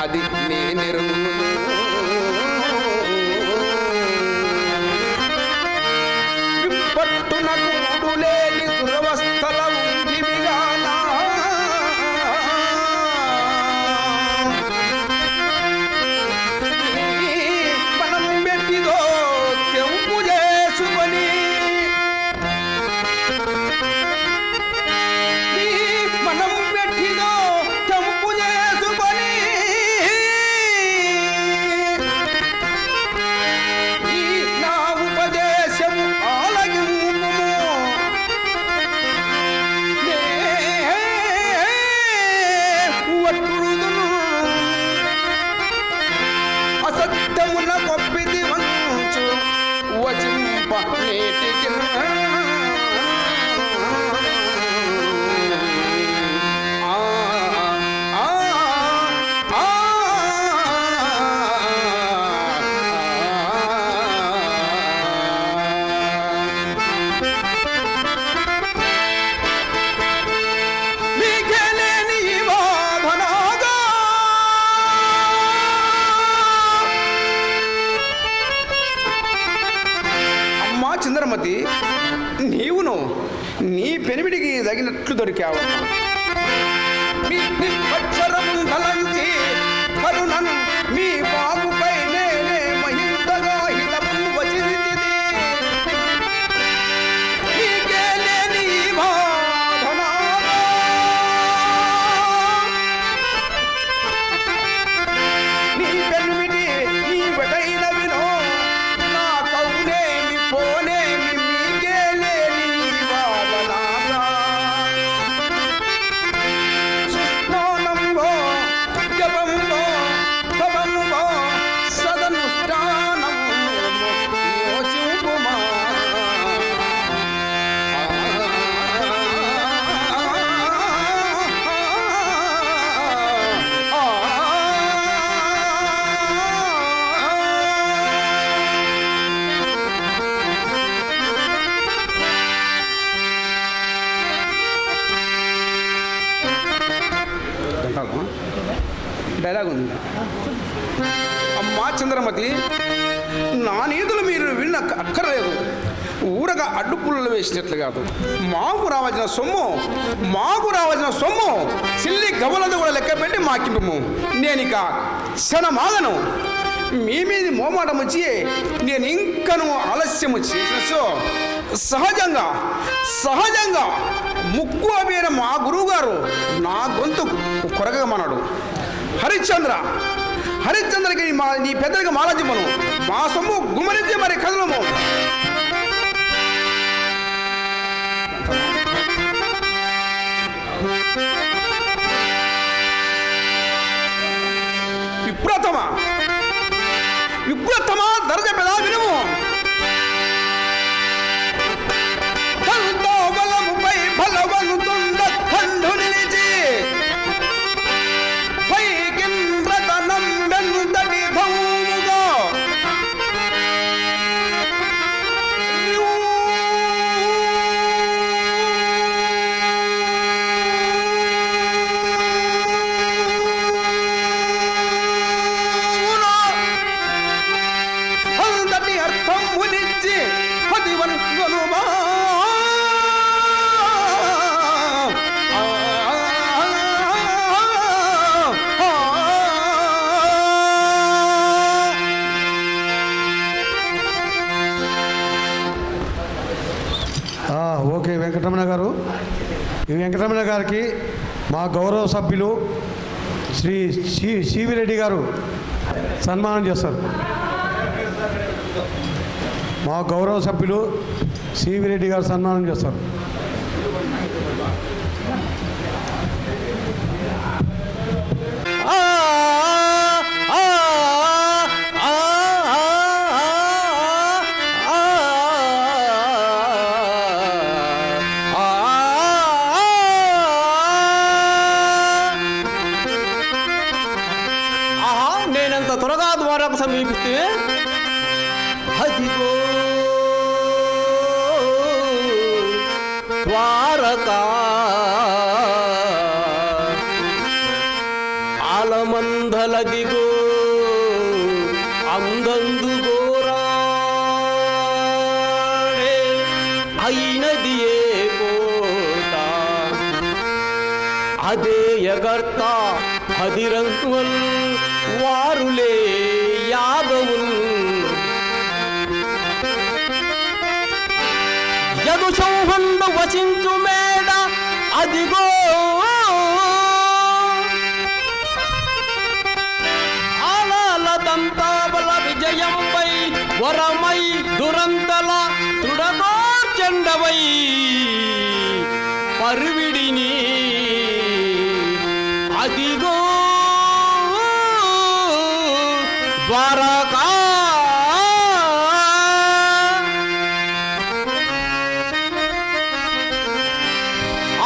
అది నేనెరుగు. పట్టున కూడు లేని దురవస్థల ఉండివిగానా. మనం పెట్టిదో తెంపు చేసుకొని మనం పెట్టిదో తెంపు చేసుకొని నా ఉపదేశము ఆలగింపుము. వట్టుడుదును అసత్యమున కొప్పిది వంచు వచింప నేటికి. మీకేలేని ఈ బాధనాగా అమ్మా చంద్రమతి, నీవును నీ పెనిమిడికి తగినట్లు దొరికావు. మీ అక్షరం ధలంచి కరుణను మీ బాబుపై నేనే మహింతగా హితము వచించితి. మీకేలేని ఈ బాధనాగా నీ పెనిమిటి నీ వెటైన వినో. నా కౌనేమి పోనేమి మీకేలేని ఈ బాధనాగా. స్నానంలో జపంలో తపంలో సదనుష్ఠానము మోచుకుమా. డైలాగ్ ఉంది. అమ్మా చంద్రమతి, నా నీతులు మీరు విన్న అక్కర్లేదు. ఊరగా అడ్డుపుల్లలు వేసినట్లు కాదు. మాకు రావాల్సిన సొమ్ము చిల్లి గవలది కూడా లెక్క పెట్టి మాకింపు. నేనిక క్షణమాగను. మీ మీది మోమాటం వచ్చి నేను ఇంకను ఆలస్యము చేసిన సహజంగా ముక్కు అబేర మా గురువుగారు నా గొంతు కొరగమన్నాడు. హరిశ్చంద్రకి నీ పెద్దలకి మాలజ్యమును మా సొమ్ము గుమ్మరించి మరి కదలము. విప్రతమ దర్జ పెదా వినుము. బలముపై బలవంతుండ ఖండు నిలిచి పైకింద్రతనం వెంతటి భౌముగా అందటి అర్థం మునిచ్చి పదివన్ గనుమా. ఓకే వెంకటరమణ గారు, ఈ వెంకటరమణ గారికి మా గౌరవ సభ్యులు శ్రీ సివి రెడ్డి గారు సన్మానం చేస్తారు. మా గౌరవ సభ్యులు సివి రెడ్డి గారు సన్మానం చేస్తారు. నేనంత త్వరగా ద్వారకు సమీపిస్తే అదిగో ద్వారకా ఆలమందలదిగో అందందు గోరాడే అయినది ఏ కోట అదే యగర్త హదిరంగుల్ వారులే యాదవుల్ యదుశౌహండు వసించు మేడ అదిగో ఆలాలదంతాబల విజయంపై వరమై దురంతల తృడగోర్చండవై పర్విడిని అదిగో ద్వారకా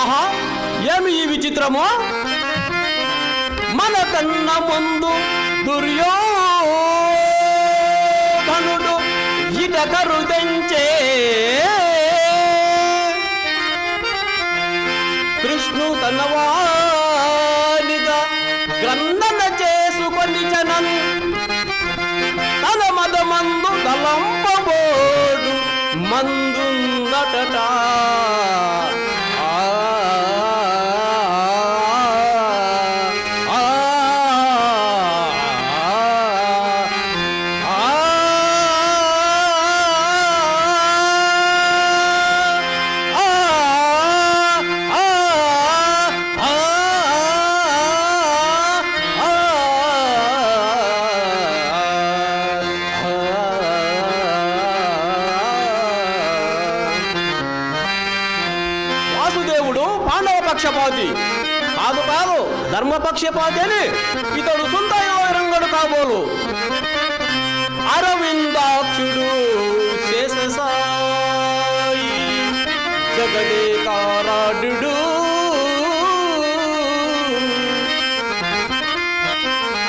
ఆహా ఏమి ఈ విచిత్రమో మన కన్న ముందు దుర్యోధనుడు ఇటకరు తెంచే కృష్ణు తనవానిగా గ్రంథన చేసుకొని జనన్ తన మదమందు తలంపబోడు మందున్నట వాసుదేవుడు పాండవ పక్షపాతి కాదు కాదు ధర్మపక్షపాతి అని ఇతడు సుందరంగడు కాబోలు అరవిందాక్షుడు శేషసాయి జగదేకారాఢ్యుడు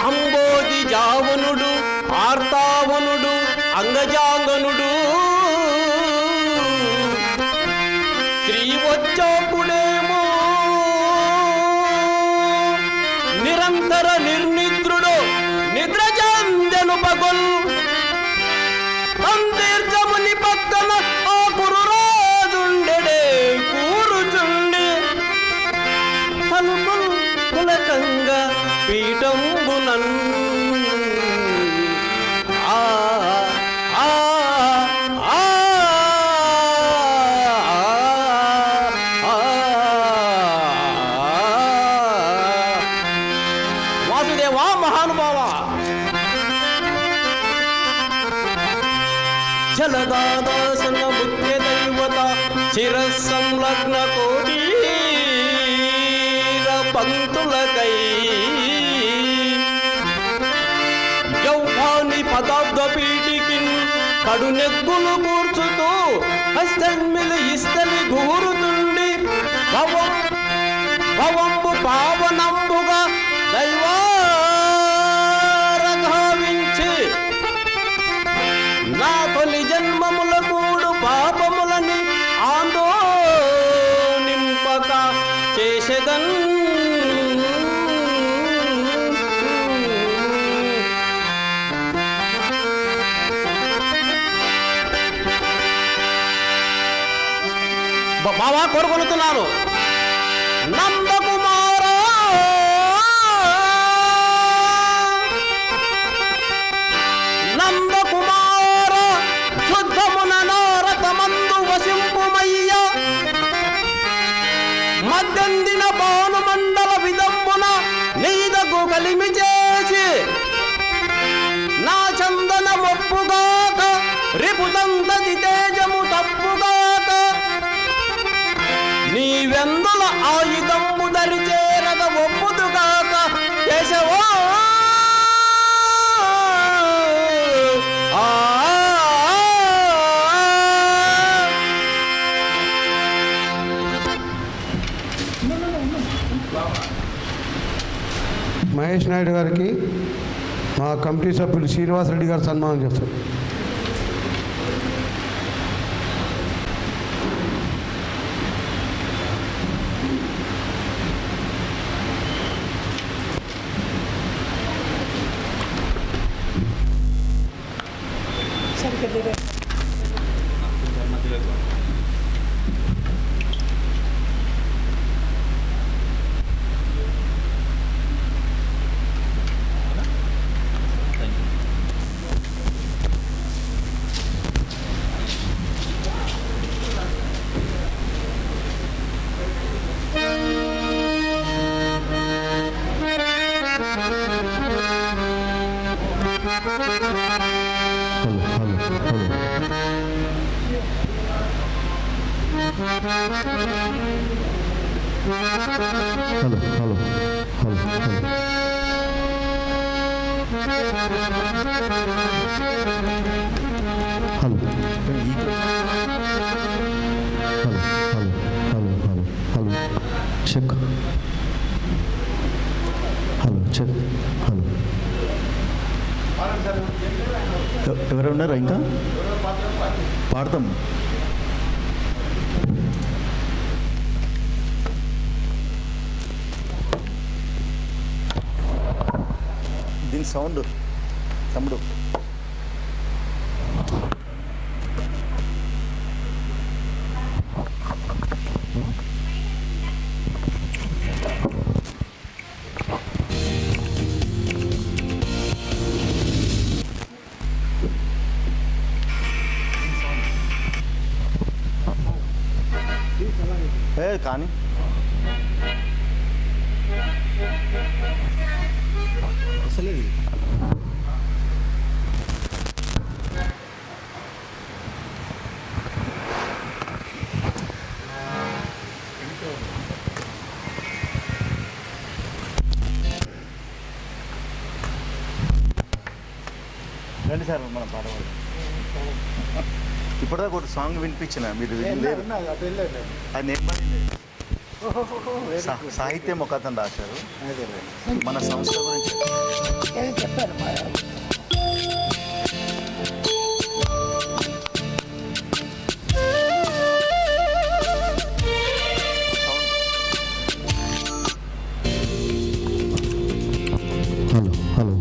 అంబోధి జావనుడు ఆర్తావనుడు అంగజాంగనుడు శ్రీవచ్చోకుడేమో నిరంతర నిర్నిద్రుడు నిద్ర చెందెను పగుల్ అంతీర్జముని పక్కన ఆ కురురాజుండెడే కూరుచుండి తలుపుల్ పులకంగా పీఠంబునన్ వాసుదేవా మహానుభావ జలదాదాసన ముఖ్య దైవత శిరస్సంలగ్న కోటి పంతులకై యౌవాని పదాబ్ద పీటికిన్ కడునెగ్గులు కూర్చుతూ హస్తమిలి ఇస్తలి గూరుతుండి భవంబు పావనంబుగా దైవారఘావించి నా తొలి జన్మముల కూడు పాపములని ఆందోళింపక చేసేదన్ బాబా కోరుకొనుతున్నాను నందకుమార నందకుమార శుద్ధమున నారతమందు వసింపుమయ్య మధ్యందిన భానుమండల విదంబున నీదకు కలిమి చేసి నా చందన మొప్పుగాక రిపుదంతది తేజము తప్పుగాక నీవెందుల ఆయుధంబు దరిచేరగ ఒప్పుదుగాక కేశవా మహేష్ నాయుడు గారికి మా కమిటీ సభ్యులు శ్రీనివాసరెడ్డి గారు సన్మానం చేస్తారు. చెక్ హలో చెక్ హలో ఎవరు ఉన్నారా ఇంకా పాడతాం. దీని సౌండ్ తమ్ముడు కానీ అసలు రండి సార్ మన పాడవాళ్ళు ఇప్పటిదాకా ఒక సాంగ్ వినిపించిన మీరు అది నేను సాహిత్యం ఒక అతను రాశారు మన సంస్థ గురించి హలో హలో